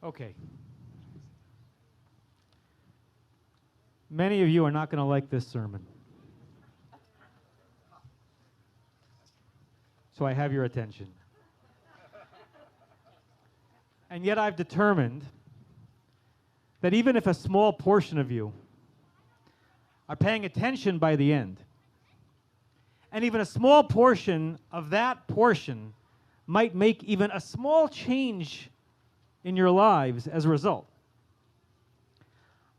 Okay. Many of you are not going to like this sermon. So I have your attention. And yet I've determined that even if a small portion of you are paying attention by the end, and even a small portion of that portion might make even a small change in your lives as a result,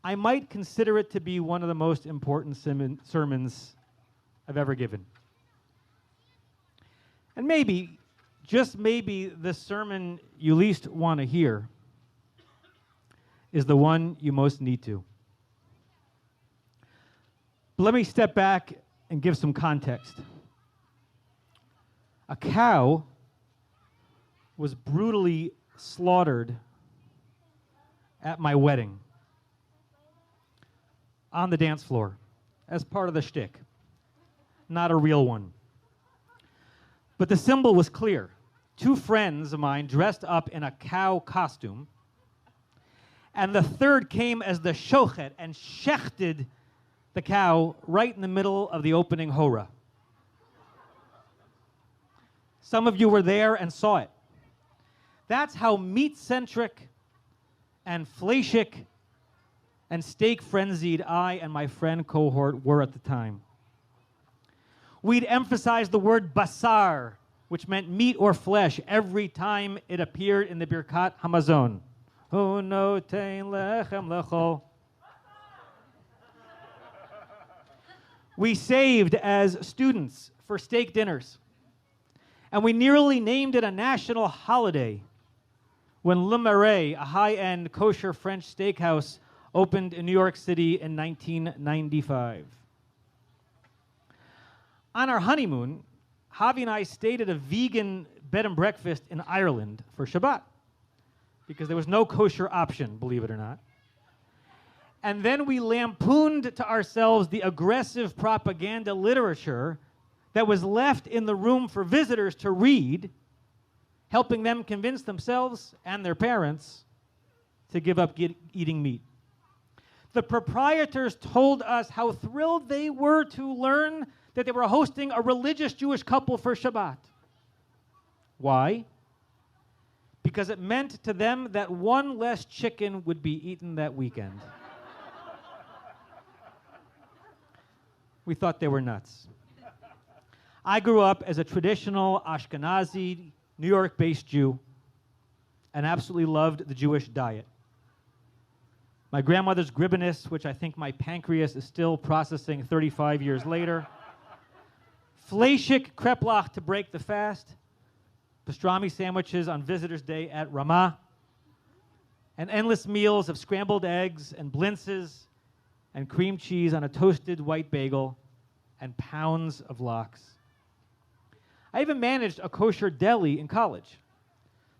I might consider it to be one of the most important sermons I've ever given. And maybe, just maybe, the sermon you least want to hear is the one you most need to. But let me step back and give some context. A cow was brutally slaughtered at my wedding on the dance floor as part of the shtick, not a real one. But the symbol was clear. Two friends of mine dressed up in a cow costume, and the third came as the shochet and shechted the cow right in the middle of the opening hora. Some of you were there and saw it. That's how meat-centric and fleishik and steak-frenzied I and my friend cohort were at the time. We'd emphasize the word basar, which meant meat or flesh, every time it appeared in the Birkat Hamazon. Hu notein lechem lechol. We saved as students for steak dinners, and we nearly named it a national holiday when Le Marais, a high-end kosher French steakhouse, opened in New York City in 1995. On our honeymoon, Javi and I stayed at a vegan bed and breakfast in Ireland for Shabbat because there was no kosher option, believe it or not. And then we lampooned to ourselves the aggressive propaganda literature that was left in the room for visitors to read, helping them convince themselves and their parents to give up eating meat. The proprietors told us how thrilled they were to learn that they were hosting a religious Jewish couple for Shabbat. Why? Because it meant to them that one less chicken would be eaten that weekend. We thought they were nuts. I grew up as a traditional Ashkenazi, New York-based Jew, and absolutely loved the Jewish diet. My grandmother's gribbinus, which I think my pancreas is still processing 35 years later. Fleishik kreplach to break the fast. Pastrami sandwiches on Visitor's Day at Ramah. And endless meals of scrambled eggs and blintzes and cream cheese on a toasted white bagel and pounds of lox. I even managed a kosher deli in college.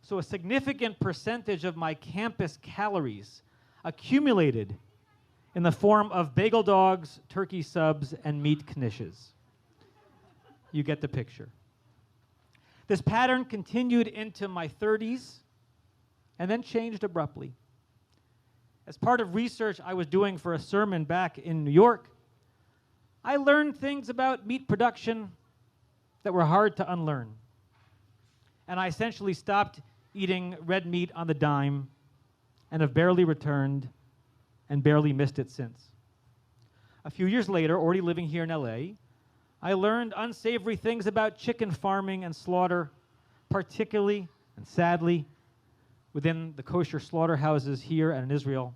So a significant percentage of my campus calories accumulated in the form of bagel dogs, turkey subs, and meat knishes. You get the picture. This pattern continued into my 30s and then changed abruptly. As part of research I was doing for a sermon back in New York, I learned things about meat production that were hard to unlearn. And I essentially stopped eating red meat on the dime and have barely returned and barely missed it since. A few years later, already living here in LA, I learned unsavory things about chicken farming and slaughter, particularly and sadly within the kosher slaughterhouses here and in Israel.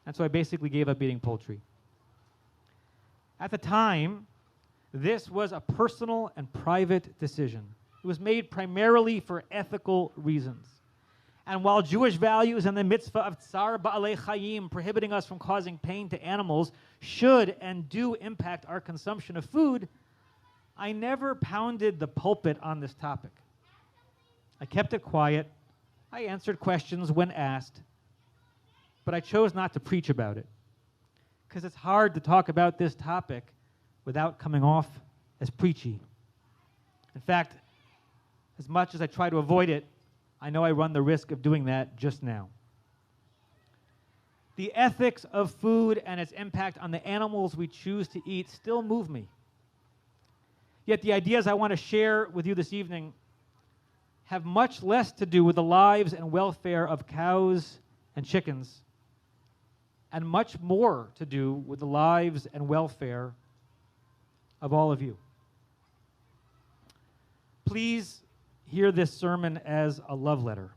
And so I basically gave up eating poultry. At the time, this was a personal and private decision. It was made primarily for ethical reasons. And while Jewish values and the mitzvah of tsar ba'alei chayim, prohibiting us from causing pain to animals, should and do impact our consumption of food, I never pounded the pulpit on this topic. I kept it quiet. I answered questions when asked. But I chose not to preach about it, because it's hard to talk about this topic without coming off as preachy. In fact, as much as I try to avoid it, I know I run the risk of doing that just now. The ethics of food and its impact on the animals we choose to eat still move me. Yet the ideas I want to share with you this evening have much less to do with the lives and welfare of cows and chickens, and much more to do with the lives and welfare of all of you. Please hear this sermon as a love letter,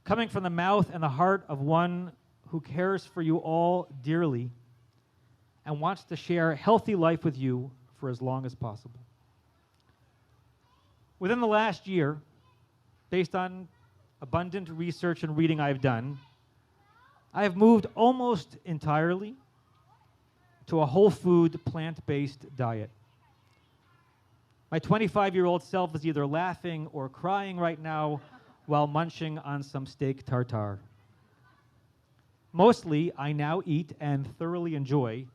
coming from the mouth and the heart of one who cares for you all dearly and wants to share healthy life with you for as long as possible. Within the last year, based on abundant research and reading I've done, I have moved almost entirely to a whole food, plant-based diet. My 25-year-old self is either laughing or crying right now while munching on some steak tartare. Mostly, I now eat and thoroughly enjoy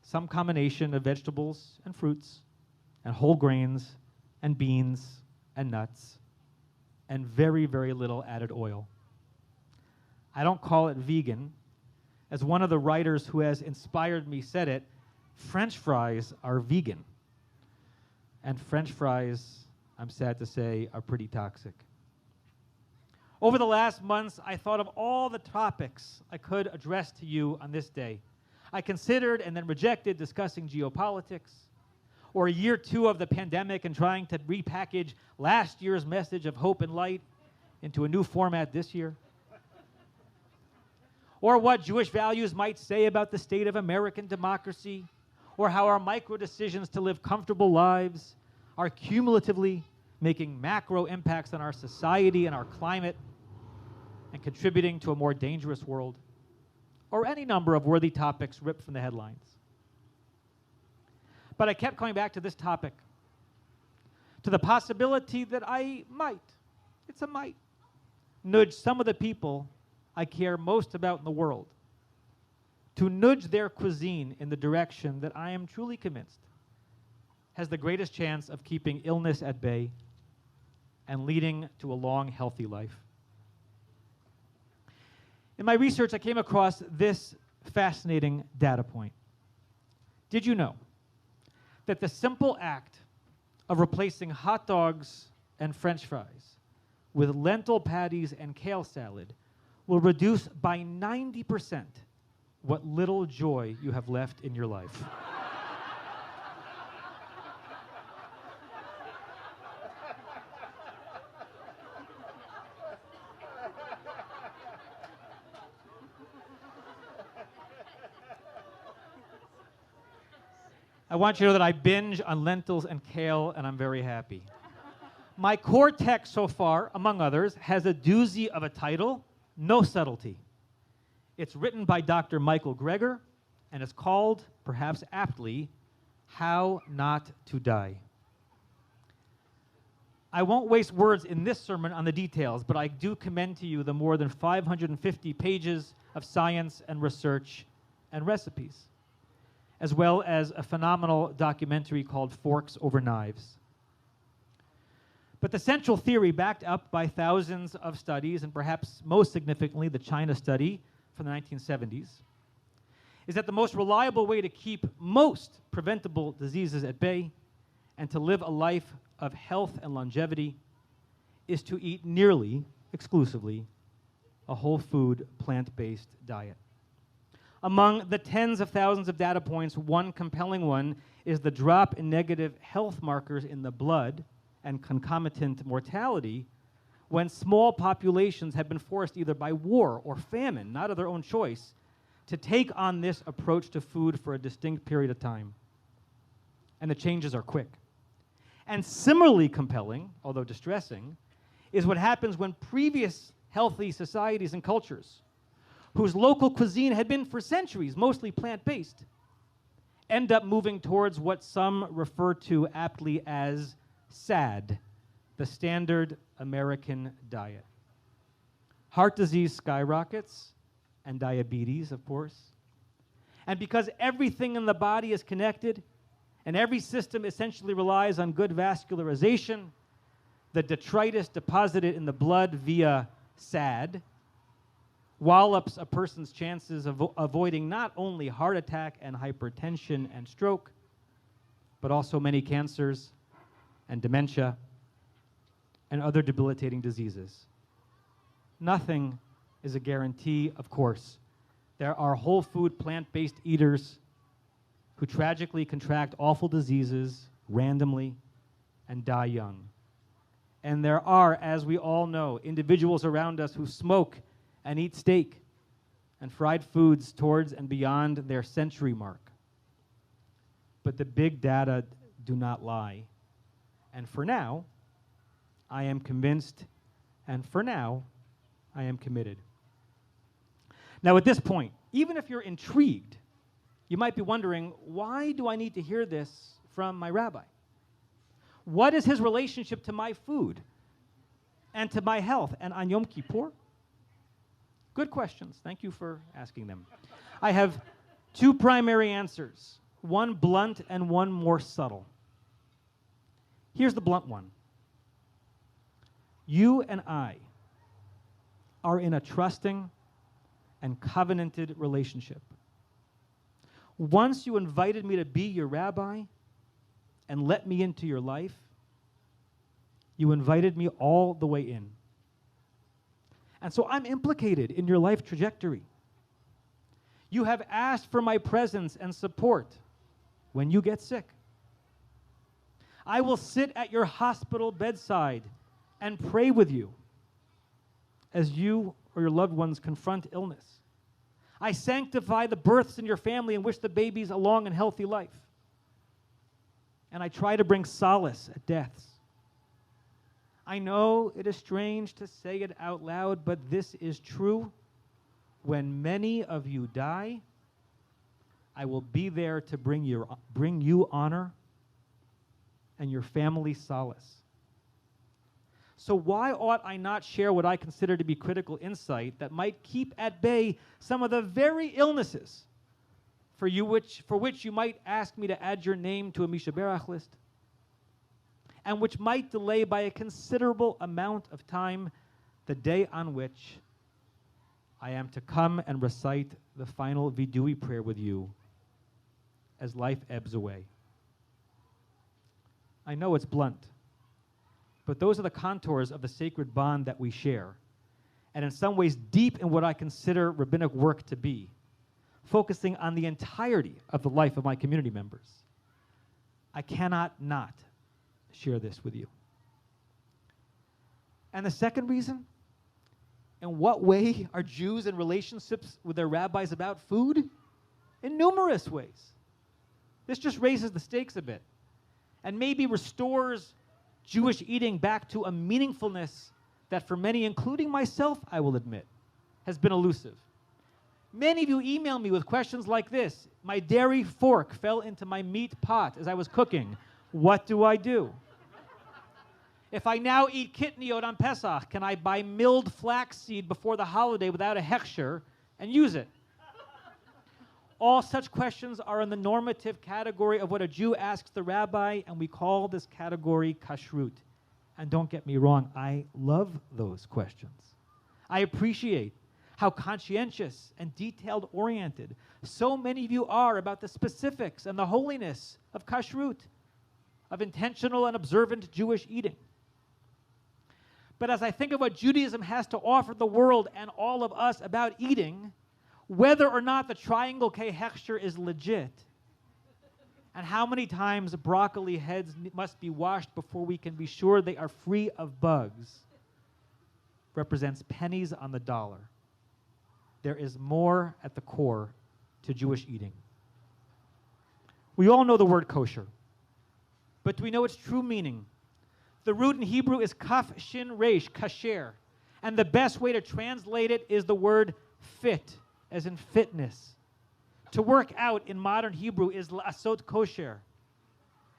some combination of vegetables and fruits and whole grains and beans and nuts and very, very little added oil. I don't call it vegan. As one of the writers who has inspired me said it, French fries are vegan. And French fries, I'm sad to say, are pretty toxic. Over the last months, I thought of all the topics I could address to you on this day. I considered and then rejected discussing geopolitics, or year 2 of the pandemic and trying to repackage last year's message of hope and light into a new format this year, or what Jewish values might say about the state of American democracy, or how our micro decisions to live comfortable lives are cumulatively making macro impacts on our society and our climate and contributing to a more dangerous world, or any number of worthy topics ripped from the headlines. But I kept coming back to this topic, to the possibility that I might, it's a might, nudge some of the people I care most about in the world to nudge their cuisine in the direction that I am truly convinced has the greatest chance of keeping illness at bay and leading to a long, healthy life. In my research, I came across this fascinating data point. Did you know that the simple act of replacing hot dogs and French fries with lentil patties and kale salad will reduce by 90% what little joy you have left in your life? I want you to know that I binge on lentils and kale, and I'm very happy. My core text so far, among others, has a doozy of a title, No Subtlety. It's written by Dr. Michael Greger, and it's called, perhaps aptly, How Not to Die. I won't waste words in this sermon on the details, but I do commend to you the more than 550 pages of science and research and recipes, as well as a phenomenal documentary called Forks Over Knives. But the central theory, backed up by thousands of studies, and perhaps most significantly the China study from the 1970s, is that the most reliable way to keep most preventable diseases at bay and to live a life of health and longevity is to eat nearly exclusively a whole food, plant-based diet. Among the tens of thousands of data points, one compelling one is the drop in negative health markers in the blood and concomitant mortality when small populations have been forced either by war or famine, not of their own choice, to take on this approach to food for a distinct period of time. And the changes are quick. And similarly compelling, although distressing, is what happens when previous healthy societies and cultures, whose local cuisine had been for centuries mostly plant-based, end up moving towards what some refer to aptly as SAD, the standard American diet. Heart disease skyrockets, and diabetes, of course. And because everything in the body is connected, and every system essentially relies on good vascularization, the detritus deposited in the blood via SAD wallops a person's chances of avoiding not only heart attack and hypertension and stroke, but also many cancers and dementia and other debilitating diseases. Nothing is a guarantee, of course. There are whole food, plant-based eaters who tragically contract awful diseases randomly and die young. And there are, as we all know, individuals around us who smoke and eat steak and fried foods towards and beyond their century mark. But the big data do not lie. And for now, I am convinced, and for now, I am committed. Now at this point, even if you're intrigued, you might be wondering, why do I need to hear this from my rabbi? What is his relationship to my food and to my health and on Yom Kippur? Good questions. Thank you for asking them. I have two primary answers, one blunt and one more subtle. Here's the blunt one. You and I are in a trusting and covenanted relationship. Once you invited me to be your rabbi and let me into your life, you invited me all the way in. And so I'm implicated in your life trajectory. You have asked for my presence and support when you get sick. I will sit at your hospital bedside and pray with you as you or your loved ones confront illness. I sanctify the births in your family and wish the babies a long and healthy life. And I try to bring solace at deaths. I know it is strange to say it out loud, but this is true. When many of you die, I will be there to bring you honor and your family solace. So why ought I not share what I consider to be critical insight that might keep at bay some of the very illnesses for which you might ask me to add your name to a Misha Berach list, and which might delay by a considerable amount of time the day on which I am to come and recite the final Vidui prayer with you as life ebbs away. I know it's blunt, but those are the contours of the sacred bond that we share, and in some ways deep in what I consider rabbinic work to be, focusing on the entirety of the life of my community members. I cannot not share this with you. And the second reason, in what way are Jews in relationships with their rabbis about food? In numerous ways. This just raises the stakes a bit and maybe restores Jewish eating back to a meaningfulness that for many, including myself, I will admit, has been elusive. Many of you email me with questions like this. My dairy fork fell into my meat pot as I was cooking. What do I do? If I now eat kitniot on Pesach, can I buy milled flaxseed before the holiday without a hechsher and use it? All such questions are in the normative category of what a Jew asks the rabbi, and we call this category kashrut. And don't get me wrong, I love those questions. I appreciate how conscientious and detailed-oriented so many of you are about the specifics and the holiness of kashrut, of intentional and observant Jewish eating. But as I think of what Judaism has to offer the world and all of us about eating, whether or not the triangle K hechsher is legit, and how many times broccoli heads must be washed before we can be sure they are free of bugs, represents pennies on the dollar. There is more at the core to Jewish eating. We all know the word kosher, but do we know its true meaning? The root in Hebrew is kaf shin resh, kasher, and the best way to translate it is the word fit, as in fitness. To work out in modern Hebrew is la'asot kosher,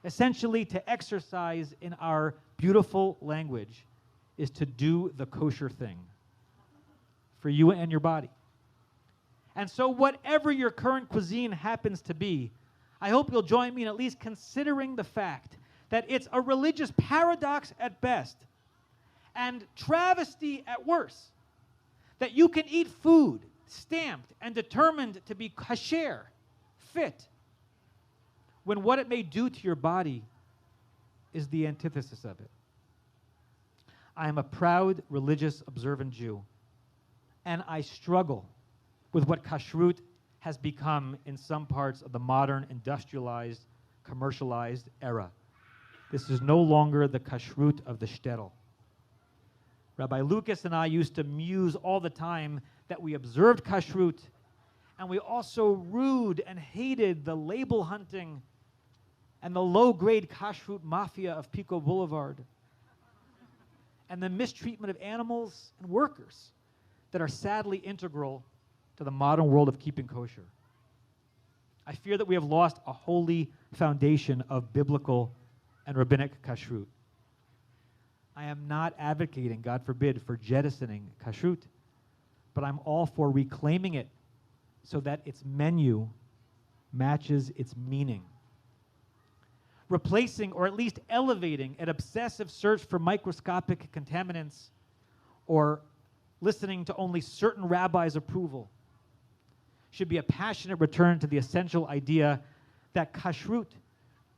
essentially to exercise in our beautiful language is to do the kosher thing for you and your body. And so whatever your current cuisine happens to be, I hope you'll join me in at least considering the fact that it's a religious paradox at best and travesty at worst, that you can eat food stamped and determined to be kasher, fit, when what it may do to your body is the antithesis of it. I am a proud, religious, observant Jew, and I struggle with what kashrut has become in some parts of the modern, industrialized, commercialized era. This is no longer the kashrut of the shtetl. Rabbi Lucas and I used to muse all the time that we observed kashrut, and we also rued and hated the label hunting and the low-grade kashrut mafia of Pico Boulevard, and the mistreatment of animals and workers that are sadly integral to the modern world of keeping kosher. I fear that we have lost a holy foundation of biblical and rabbinic kashrut. I am not advocating, God forbid, for jettisoning kashrut, but I'm all for reclaiming it so that its menu matches its meaning. Replacing, or at least elevating, an obsessive search for microscopic contaminants or listening to only certain rabbis' approval should be a passionate return to the essential idea that kashrut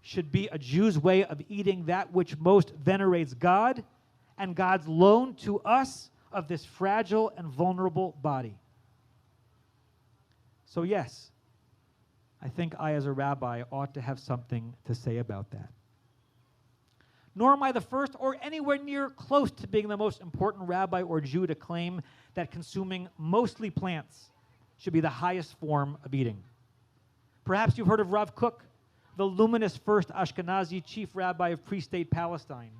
should be a Jew's way of eating that which most venerates God and God's loan to us of this fragile and vulnerable body. So yes, I think I, as a rabbi, ought to have something to say about that. Nor am I the first or anywhere near close to being the most important rabbi or Jew to claim that consuming mostly plants should be the highest form of eating. Perhaps you've heard of Rav Kook, the luminous first Ashkenazi chief rabbi of pre-state Palestine.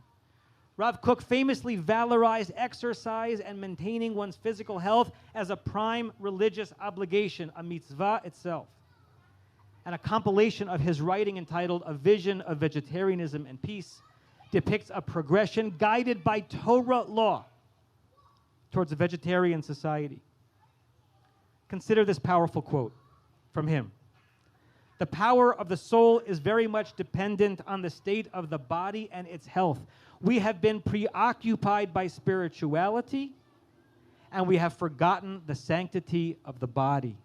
Rav Kook famously valorized exercise and maintaining one's physical health as a prime religious obligation, a mitzvah itself. And a compilation of his writing entitled A Vision of Vegetarianism and Peace depicts a progression guided by Torah law towards a vegetarian society. Consider this powerful quote from him. The power of the soul is very much dependent on the state of the body and its health. We have been preoccupied by spirituality, and we have forgotten the sanctity of the body.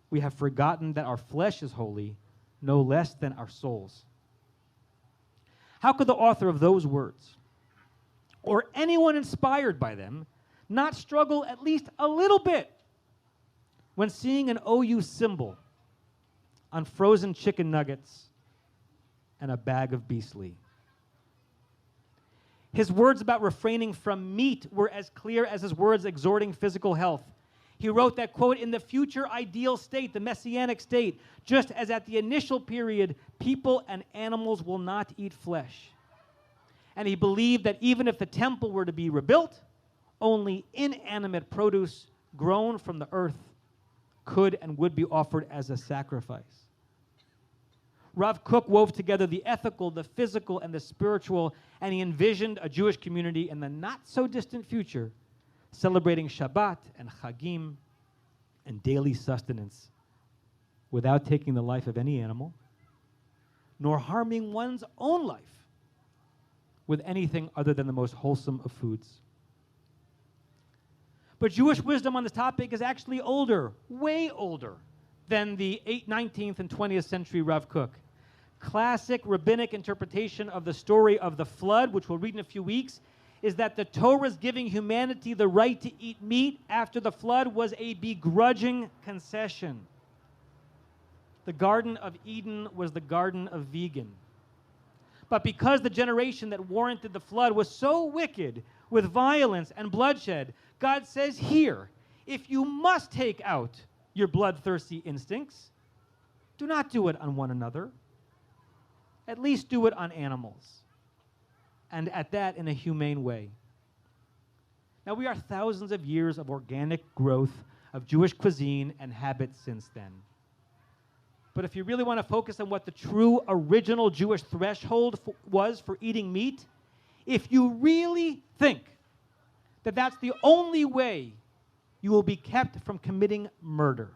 We have forgotten that our flesh is holy, no less than our souls. How could the author of those words, or anyone inspired by them, not struggle at least a little bit when seeing an OU symbol on frozen chicken nuggets and a bag of beastly? His words about refraining from meat were as clear as his words exhorting physical health. He wrote that, quote, in the future ideal state, the messianic state, just as at the initial period, people and animals will not eat flesh. And he believed that even if the temple were to be rebuilt, only inanimate produce grown from the earth could and would be offered as a sacrifice. Rav Kook wove together the ethical, the physical, and the spiritual, and he envisioned a Jewish community in the not-so-distant future celebrating Shabbat and Chagim and daily sustenance without taking the life of any animal, nor harming one's own life with anything other than the most wholesome of foods. But Jewish wisdom on this topic is actually older, way older, than the 19th and 20th century Rav Kook. Classic rabbinic interpretation of the story of the flood, which we'll read in a few weeks, is that the Torah's giving humanity the right to eat meat after the flood was a begrudging concession. The Garden of Eden was the Garden of Vegan. But because the generation that warranted the flood was so wicked with violence and bloodshed, God says here, if you must take out your bloodthirsty instincts, do not do it on one another. At least do it on animals. And at that, in a humane way. Now, we are thousands of years of organic growth of Jewish cuisine and habits since then. But if you really want to focus on what the true original Jewish threshold was for eating meat, if you really think that that's the only way you will be kept from committing murder,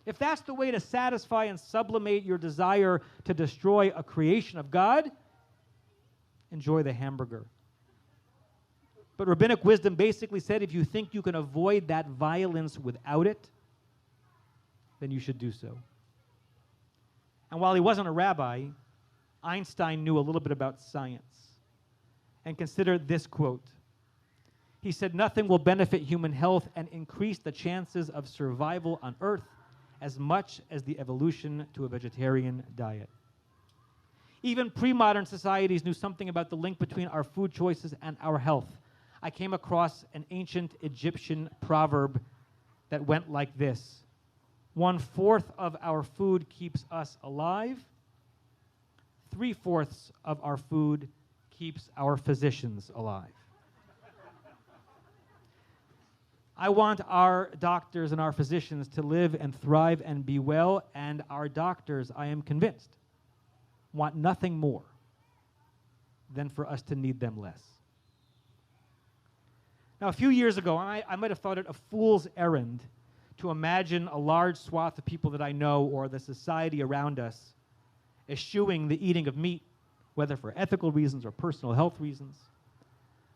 if that's the way to satisfy and sublimate your desire to destroy a creation of God, enjoy the hamburger. But rabbinic wisdom basically said if you think you can avoid that violence without it, then you should do so. And while he wasn't a rabbi, Einstein knew a little bit about science. And consider this quote. He said, "Nothing will benefit human health and increase the chances of survival on Earth as much as the evolution to a vegetarian diet." Even pre-modern societies knew something about the link between our food choices and our health. I came across an ancient Egyptian proverb that went like this: 1/4 of our food keeps us alive. 3/4 of our food keeps our physicians alive. I want our doctors and our physicians to live and thrive and be well, and our doctors, I am convinced, want nothing more than for us to need them less. Now, a few years ago, I might have thought it a fool's errand to imagine a large swath of people that I know or the society around us eschewing the eating of meat, whether for ethical reasons or personal health reasons.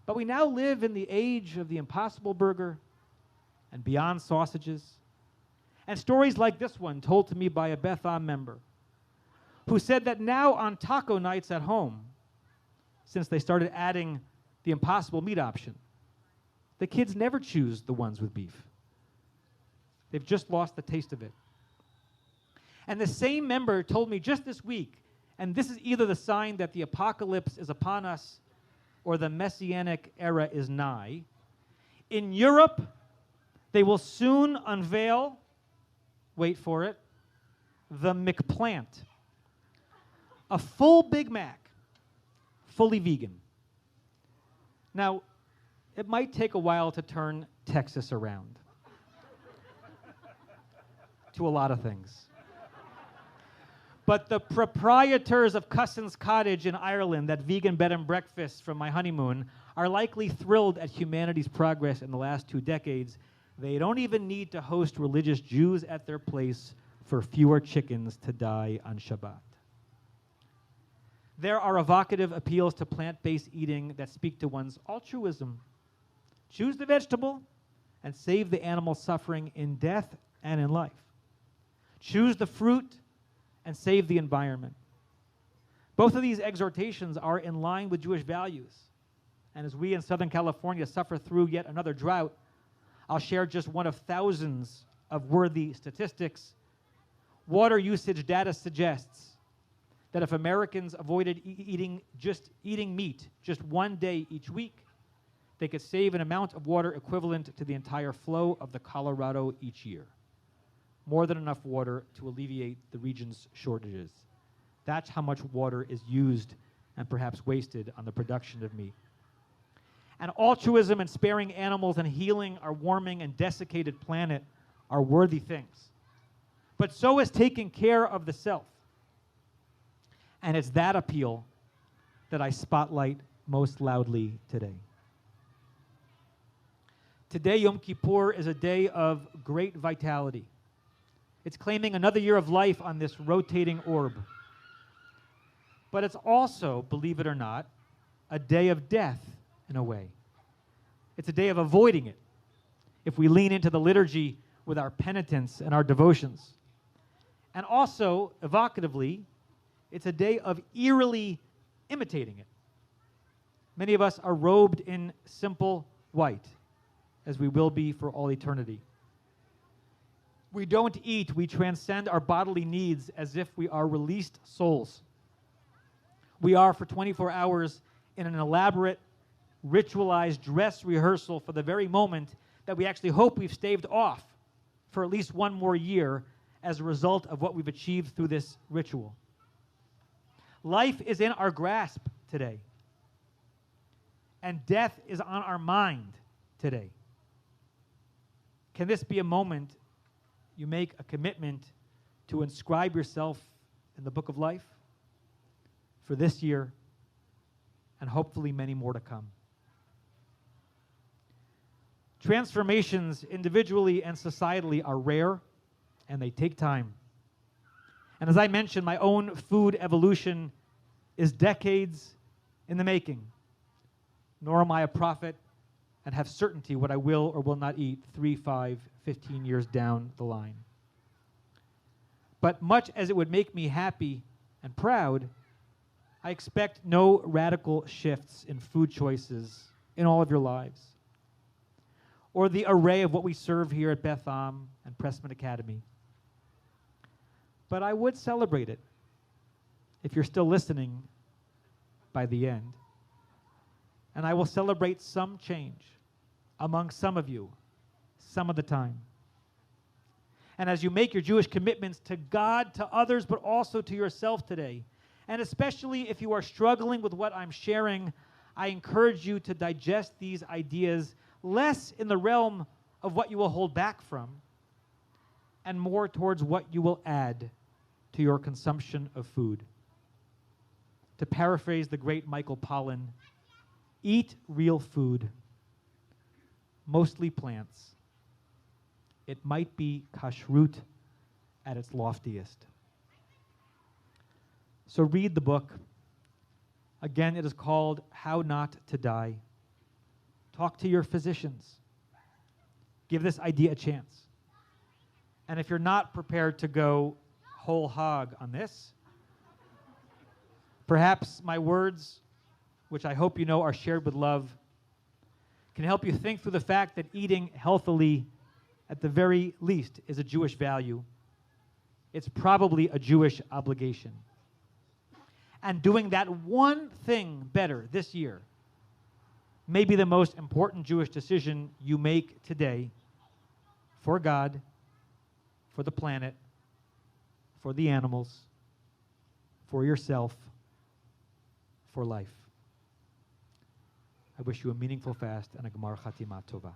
But we now live in the age of the Impossible Burger and Beyond Sausages, and stories like this one told to me by a Beth Am member who said that now on taco nights at home, since they started adding the Impossible meat option, the kids never choose the ones with beef. They've just lost the taste of it. And the same member told me just this week, and this is either the sign that the apocalypse is upon us or the messianic era is nigh. In Europe, they will soon unveil, wait for it, the McPlant. A full Big Mac, fully vegan. Now, it might take a while to turn Texas around. To a lot of things. But the proprietors of Cussin's Cottage in Ireland, that vegan bed and breakfast from my honeymoon, are likely thrilled at humanity's progress in the last 2 decades. They don't even need to host religious Jews at their place for fewer chickens to die on Shabbat. There are evocative appeals to plant-based eating that speak to one's altruism. Choose the vegetable and save the animal suffering in death and in life. Choose the fruit and save the environment. Both of these exhortations are in line with Jewish values. And as we in Southern California suffer through yet another drought, I'll share just one of thousands of worthy statistics. Water usage data suggests that if Americans avoided eating meat just 1 day each week, they could save an amount of water equivalent to the entire flow of the Colorado each year. More than enough water to alleviate the region's shortages. That's how much water is used and perhaps wasted on the production of meat. And altruism and sparing animals and healing our warming and desiccated planet are worthy things. But so is taking care of the self. And it's that appeal that I spotlight most loudly today. Today, Yom Kippur is a day of great vitality. It's claiming another year of life on this rotating orb. But it's also, believe it or not, a day of death in a way. It's a day of avoiding it if we lean into the liturgy with our penitence and our devotions. And also, evocatively, it's a day of eerily imitating it. Many of us are robed in simple white, as we will be for all eternity. We don't eat, we transcend our bodily needs as if we are released souls. We are for 24 hours in an elaborate, ritualized dress rehearsal for the very moment that we actually hope we've staved off for at least 1 more year as a result of what we've achieved through this ritual. Life is in our grasp today, and death is on our mind today. Can this be a moment you make a commitment to inscribe yourself in the book of life for this year and hopefully many more to come? Transformations individually and societally are rare, and they take time. And as I mentioned, my own food evolution is decades in the making. Nor am I a prophet, and have certainty what I will or will not eat 3, 5, 15 years down the line. But much as it would make me happy and proud, I expect no radical shifts in food choices in all of your lives, or the array of what we serve here at Beth Am and Pressman Academy. But I would celebrate it if you're still listening by the end. And I will celebrate some change among some of you, some of the time. And as you make your Jewish commitments to God, to others, but also to yourself today, and especially if you are struggling with what I'm sharing, I encourage you to digest these ideas less in the realm of what you will hold back from, and more towards what you will add to your consumption of food. To paraphrase the great Michael Pollan, eat real food, mostly plants. It might be kashrut at its loftiest. So read the book. Again, it is called How Not to Die. Talk to your physicians. Give this idea a chance. And if you're not prepared to go whole hog on this, perhaps my words, which I hope you know are shared with love, can help you think through the fact that eating healthily, at the very least, is a Jewish value. It's probably a Jewish obligation. And doing that one thing better this year may be the most important Jewish decision you make today for God, for the planet, for the animals, for yourself, for life. I wish you a meaningful fast and a Gemar Chatima Tova.